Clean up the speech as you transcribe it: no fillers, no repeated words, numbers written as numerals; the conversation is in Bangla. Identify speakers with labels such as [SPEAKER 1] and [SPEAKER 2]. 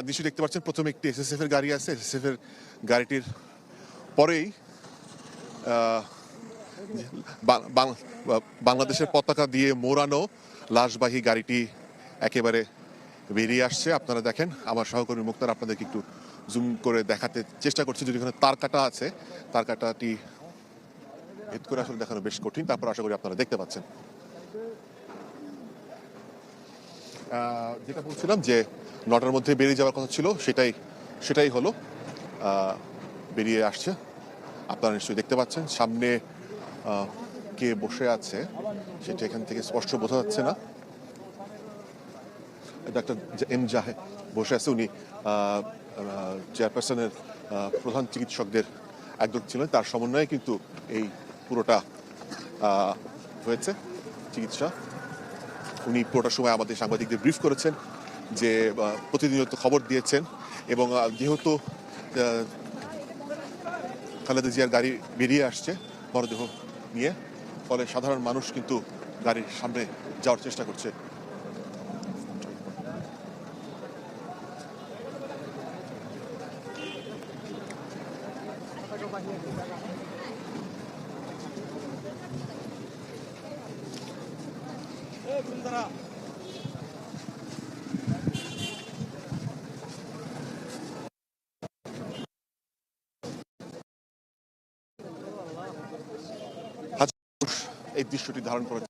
[SPEAKER 1] নিশ্চয়ই দেখতে পাচ্ছেন প্রথমে একটি এসএসএফ এর গাড়ি আছে। এসএসএফ এর গাড়িটির পরেই বাংলাদেশের পতাকা দিয়ে মোড়ানো লাশবাহী গাড়িটি একেবারে বেরিয়ে আসছে। আপনারা দেখেন, আমার সহকর্মী মুক্তার আপনাদেরকে একটু জুম করে দেখাতে চেষ্টা করছি। যদি এখানে তার কাটা আছে, তার কাটাটি ভেদ করে আসলে দেখানো বেশ কঠিন। তারপর আশা করি আপনারা দেখতে পাচ্ছেন। যেটা বলছিলাম যে 9টার মধ্যে বেরিয়ে যাওয়ার কথা ছিল, সেটাই হলো, বেরিয়ে আসছে। আপনারা নিশ্চয়ই দেখতে পাচ্ছেন সামনে কে বসে আছে সেটা এখান থেকে স্পষ্ট বোঝা যাচ্ছে না। ডাক্তার এম জাহেদ বসে আছে, উনি চেয়ারপারসনের প্রধান চিকিৎসকদের একজন ছিলেন। তার সমন্বয়ে কিন্তু এই পুরোটা হয়েছে চিকিৎসা। উনি পুরোটা সময় আমাদের সাংবাদিকদের ব্রিফ করেছেন, যে প্রতিনিয়ত খবর দিয়েছেন। এবং যেহেতু খালেদা জিয়ার গাড়ি বেরিয়ে আসছে মরদেহ নিয়ে, ফলে সাধারণ মানুষ কিন্তু গাড়ির সামনে যাওয়ার চেষ্টা করছে। এই দৃশ্যটি ধারণ করে